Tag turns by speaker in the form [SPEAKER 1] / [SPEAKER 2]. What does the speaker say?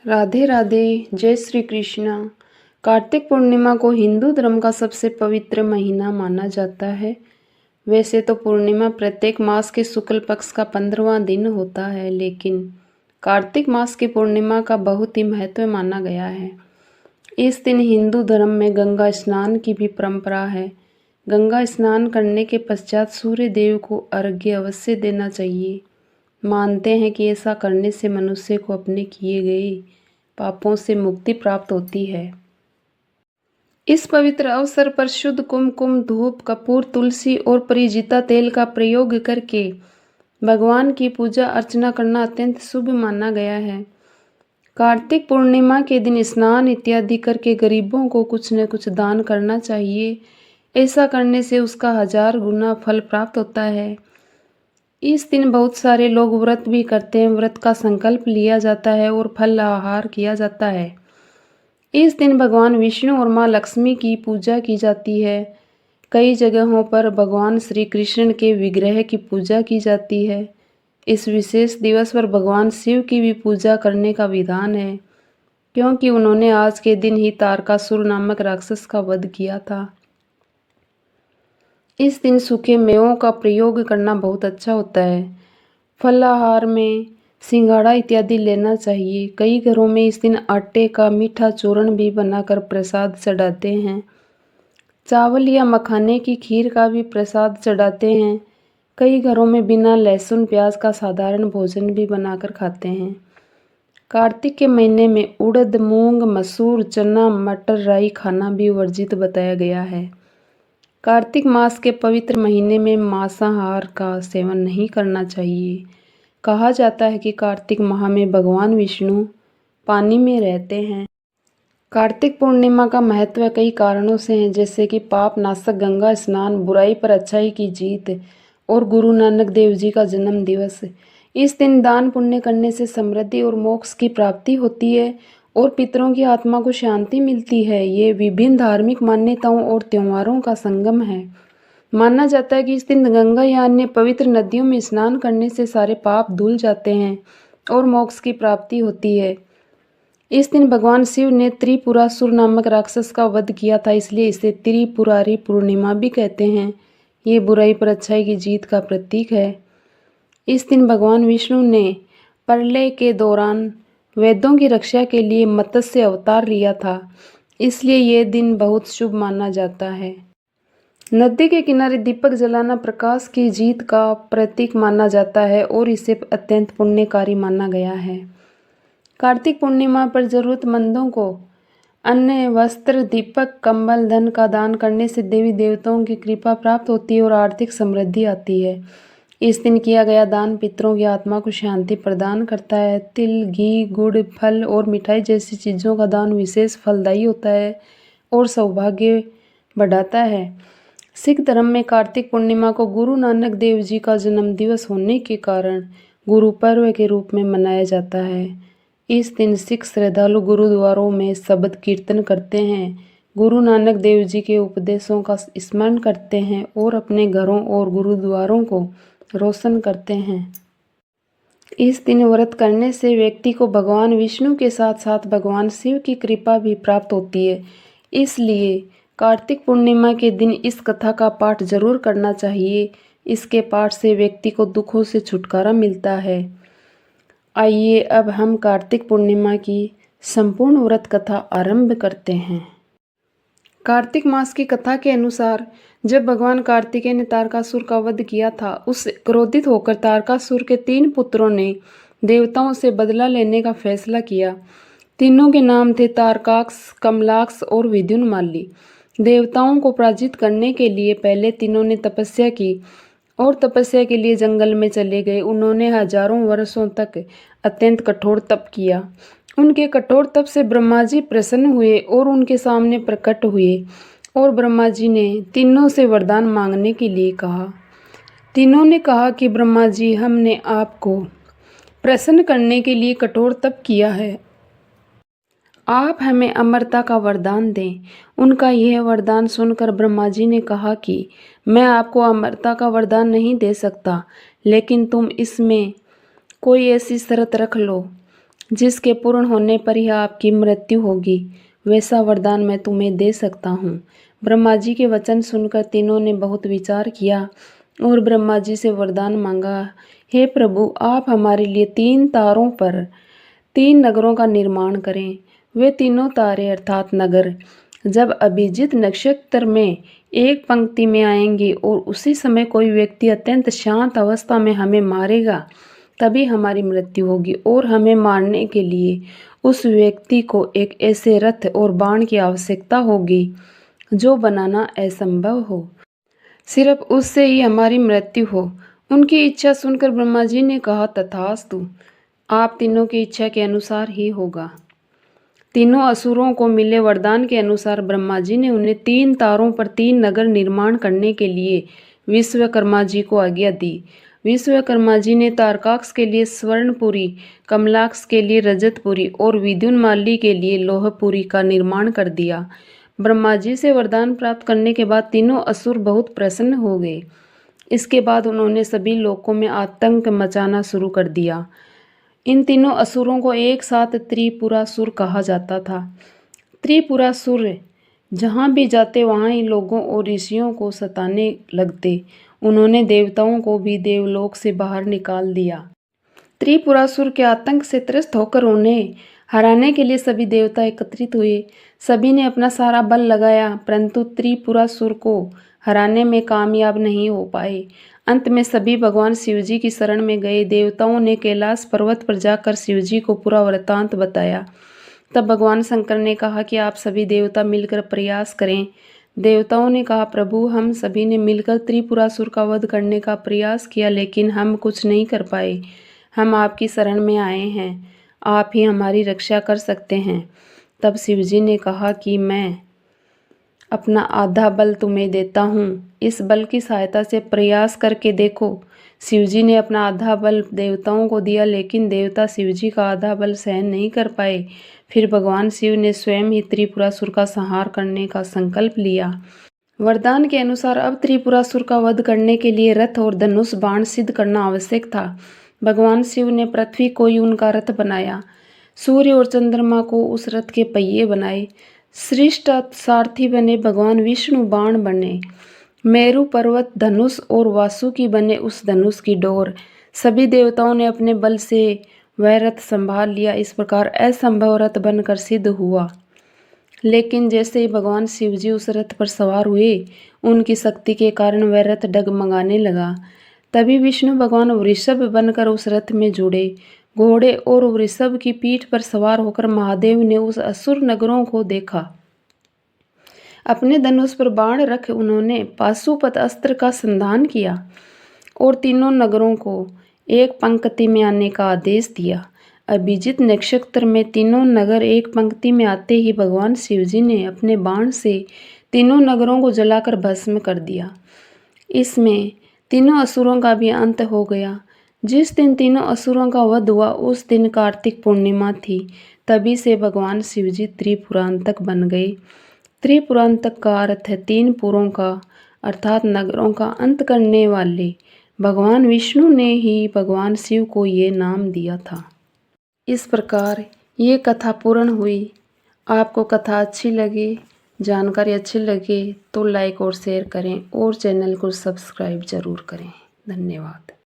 [SPEAKER 1] राधे राधे। जय श्री कृष्णा। कार्तिक पूर्णिमा को हिंदू धर्म का सबसे पवित्र महीना माना जाता है। वैसे तो पूर्णिमा प्रत्येक मास के शुक्ल पक्ष का 15वां दिन होता है, लेकिन कार्तिक मास की पूर्णिमा का बहुत ही महत्व माना गया है। इस दिन हिंदू धर्म में गंगा स्नान की भी परंपरा है। गंगा स्नान करने के पश्चात सूर्य देव को अर्घ्य अवश्य देना चाहिए। मानते हैं कि ऐसा करने से मनुष्य को अपने किए गए पापों से मुक्ति प्राप्त होती है। इस पवित्र अवसर पर शुद्ध कुमकुम, धूप, कपूर, तुलसी और परिजीता तेल का प्रयोग करके भगवान की पूजा अर्चना करना अत्यंत शुभ माना गया है। कार्तिक पूर्णिमा के दिन स्नान इत्यादि करके गरीबों को कुछ न कुछ दान करना चाहिए। ऐसा करने से उसका 1000 गुना फल प्राप्त होता है। इस दिन बहुत सारे लोग व्रत भी करते हैं। व्रत का संकल्प लिया जाता है और फल आहार किया जाता है। इस दिन भगवान विष्णु और माँ लक्ष्मी की पूजा की जाती है। कई जगहों पर भगवान श्री कृष्ण के विग्रह की पूजा की जाती है। इस विशेष दिवस पर भगवान शिव की भी पूजा करने का विधान है, क्योंकि उन्होंने आज के दिन ही तारकासुर नामक राक्षस का वध किया था। इस दिन सूखे मेवों का प्रयोग करना बहुत अच्छा होता है। फलाहार में सिंघाड़ा इत्यादि लेना चाहिए। कई घरों में इस दिन आटे का मीठा चूर्ण भी बनाकर प्रसाद चढ़ाते हैं। चावल या मखाने की खीर का भी प्रसाद चढ़ाते हैं। कई घरों में बिना लहसुन प्याज का साधारण भोजन भी बनाकर खाते हैं। कार्तिक के महीने में उड़द, मूंग, मसूर, चना, मटर, राई खाना भी वर्जित बताया गया है। कार्तिक मास के पवित्र महीने में मांसाहार का सेवन नहीं करना चाहिए। कहा जाता है कि कार्तिक माह में भगवान विष्णु पानी में रहते हैं। कार्तिक पूर्णिमा का महत्व कई कारणों से है, जैसे कि पाप नाशक गंगा स्नान, बुराई पर अच्छाई की जीत और गुरु नानक देव जी का जन्म दिवस। इस दिन दान पुण्य करने से समृद्धि और मोक्ष की प्राप्ति होती है और पितरों की आत्मा को शांति मिलती है। ये विभिन्न धार्मिक मान्यताओं और त्योहारों का संगम है। माना जाता है कि इस दिन गंगा या अन्य पवित्र नदियों में स्नान करने से सारे पाप धुल जाते हैं और मोक्ष की प्राप्ति होती है। इस दिन भगवान शिव ने त्रिपुरासुर नामक राक्षस का वध किया था, इसलिए इसे त्रिपुरारी पूर्णिमा भी कहते हैं। ये बुराई पर अच्छाई की जीत का प्रतीक है। इस दिन भगवान विष्णु ने प्रलय के दौरान वेदों की रक्षा के लिए मत्स्य अवतार लिया था, इसलिए यह दिन बहुत शुभ माना जाता है। नदी के किनारे दीपक जलाना प्रकाश की जीत का प्रतीक माना जाता है और इसे अत्यंत पुण्यकारी माना गया है। कार्तिक पूर्णिमा पर जरूरतमंदों को अन्न, वस्त्र, दीपक, कंबल, धन का दान करने से देवी देवताओं की कृपा प्राप्त होती है और आर्थिक समृद्धि आती है। इस दिन किया गया दान पितरों की आत्मा को शांति प्रदान करता है। तिल, घी, गुड़, फल और मिठाई जैसी चीज़ों का दान विशेष फलदायी होता है और सौभाग्य बढ़ाता है। सिख धर्म में कार्तिक पूर्णिमा को गुरु नानक देव जी का जन्म दिवस होने के कारण गुरु पर्व के रूप में मनाया जाता है। इस दिन सिख श्रद्धालु गुरुद्वारों में शब्द कीर्तन करते हैं, गुरु नानक देव जी के उपदेशों का स्मरण करते हैं और अपने घरों और गुरुद्वारों को रोशन करते हैं। इस दिन व्रत करने से व्यक्ति को भगवान विष्णु के साथ साथ भगवान शिव की कृपा भी प्राप्त होती है। इसलिए कार्तिक पूर्णिमा के दिन इस कथा का पाठ जरूर करना चाहिए। इसके पाठ से व्यक्ति को दुखों से छुटकारा मिलता है। आइए अब हम कार्तिक पूर्णिमा की संपूर्ण व्रत कथा आरंभ करते हैं। कार्तिक मास की कथा के अनुसार जब भगवान कार्तिकेय ने तारकासुर का वध किया था, उससे क्रोधित होकर तारकासुर के 3 पुत्रों ने देवताओं से बदला लेने का फैसला किया। तीनों के नाम थे तारकाक्ष, कमलाक्ष और विद्युन्माली। देवताओं को पराजित करने के लिए पहले तीनों ने तपस्या की और तपस्या के लिए जंगल में चले गए। उन्होंने हजारों वर्षों तक अत्यंत कठोर तप किया। उनके कठोर तप से ब्रह्मा जी प्रसन्न हुए और उनके सामने प्रकट हुए और ब्रह्मा जी ने तीनों से वरदान मांगने के लिए कहा। तीनों ने कहा कि ब्रह्मा जी, हमने आपको प्रसन्न करने के लिए कठोर तप किया है, आप हमें अमरता का वरदान दें। उनका यह वरदान सुनकर ब्रह्मा जी ने कहा कि मैं आपको अमरता का वरदान नहीं दे सकता, लेकिन तुम इसमें कोई ऐसी शर्त रख लो जिसके पूर्ण होने पर ही आपकी मृत्यु होगी, वैसा वरदान मैं तुम्हें दे सकता हूँ। ब्रह्मा जी के वचन सुनकर तीनों ने बहुत विचार किया और ब्रह्मा जी से वरदान मांगा, हे प्रभु, आप हमारे लिए 3 तारों पर 3 नगरों का निर्माण करें। वे तीनों तारे अर्थात नगर जब अभिजीत नक्षत्र में एक पंक्ति में आएंगे और उसी समय कोई व्यक्ति अत्यंत शांत अवस्था में हमें मारेगा, तभी हमारी मृत्यु होगी और हमें मारने के लिए उस व्यक्ति को एक ऐसे रथ और बाण की आवश्यकता होगी जो बनाना असंभव हो। सिर्फ उससे ही हमारी मृत्यु हो। उनकी इच्छा सुनकर ब्रह्मा जी ने कहा, तथास्तु, आप तीनों की इच्छा के अनुसार ही होगा। तीनों असुरों को मिले वरदान के अनुसार ब्रह्मा जी ने उन्हें 3 तारों पर 3 नगर निर्माण करने के लिए विश्वकर्मा जी को आज्ञा दी। विश्वकर्मा जी ने तारकाक्ष के लिए स्वर्णपुरी, कमलाक्ष के लिए रजतपुरी और विद्युन्माली के लिए लोहपुरी का निर्माण कर दिया। ब्रह्मा जी से वरदान प्राप्त करने के बाद तीनों असुर बहुत प्रसन्न हो गए। इसके बाद उन्होंने सभी लोकों में आतंक मचाना शुरू कर दिया। इन तीनों असुरों को एक साथ त्रिपुरासुर कहा जाता था। त्रिपुरासुर जहाँ भी जाते वहाँ ही लोगों और ऋषियों को सताने लगते। उन्होंने देवताओं को भी देवलोक से बाहर निकाल दिया। त्रिपुरासुर के आतंक से त्रस्त होकर उन्हें हराने के लिए सभी देवता एकत्रित हुए। सभी ने अपना सारा बल लगाया, परंतु त्रिपुरासुर को हराने में कामयाब नहीं हो पाए। अंत में सभी भगवान शिवजी की शरण में गए। देवताओं ने कैलाश पर्वत पर जाकर शिवजी को पूरा वृत्तांत बताया। तब भगवान शंकर ने कहा कि आप सभी देवता मिलकर प्रयास करें। देवताओं ने कहा, प्रभु, हम सभी ने मिलकर त्रिपुरासुर का वध करने का प्रयास किया, लेकिन हम कुछ नहीं कर पाए। हम आपकी शरण में आए हैं, आप ही हमारी रक्षा कर सकते हैं। तब शिवजी ने कहा कि मैं अपना आधा बल तुम्हें देता हूँ, इस बल की सहायता से प्रयास करके देखो। शिवजी ने अपना आधा बल देवताओं को दिया, लेकिन देवता शिवजी का आधा बल सहन नहीं कर पाए। फिर भगवान शिव ने स्वयं ही त्रिपुरासुर का संहार करने का संकल्प लिया। वरदान के अनुसार अब त्रिपुरासुर का वध करने के लिए रथ और धनुष बाण सिद्ध करना आवश्यक था। भगवान शिव ने पृथ्वी को ही उनका रथ बनाया, सूर्य और चंद्रमा को उस रथ के पहिए बनाए। श्रेष्ठ सारथी बने भगवान विष्णु बाण बने, मेरु पर्वत धनुष और वासुकी बने उस धनुष की डोर। सभी देवताओं ने अपने बल से वह रथ संभाल लिया। इस प्रकार असंभव रथ बनकर सिद्ध हुआ। लेकिन जैसे ही भगवान शिवजी उस रथ पर सवार हुए, उनकी शक्ति के कारण वह रथ डगमगाने लगा। तभी विष्णु भगवान वृषभ बनकर उस रथ में जुड़े। घोड़े और वृषभ की पीठ पर सवार होकर महादेव ने उस असुर नगरों को देखा। अपने धनुष पर बाण रख उन्होंने पाशुपत अस्त्र का संधान किया और तीनों नगरों को एक पंक्ति में आने का आदेश दिया। अभिजीत नक्षत्र में तीनों नगर एक पंक्ति में आते ही भगवान शिवजी ने अपने बाण से तीनों नगरों को जलाकर भस्म कर दिया। इसमें तीनों असुरों का भी अंत हो गया। जिस दिन तीनों असुरों का वध हुआ उस दिन कार्तिक पूर्णिमा थी। तभी से भगवान शिवजी त्रिपुरांतक बन गए। त्रिपुरांतक का अर्थ है 3 पुरों का अर्थात नगरों का अंत करने वाले। भगवान विष्णु ने ही भगवान शिव को ये नाम दिया था। इस प्रकार ये कथा पूर्ण हुई। आपको कथा अच्छी लगे, जानकारी अच्छी लगे तो लाइक और शेयर करें और चैनल को सब्सक्राइब जरूर करें। धन्यवाद।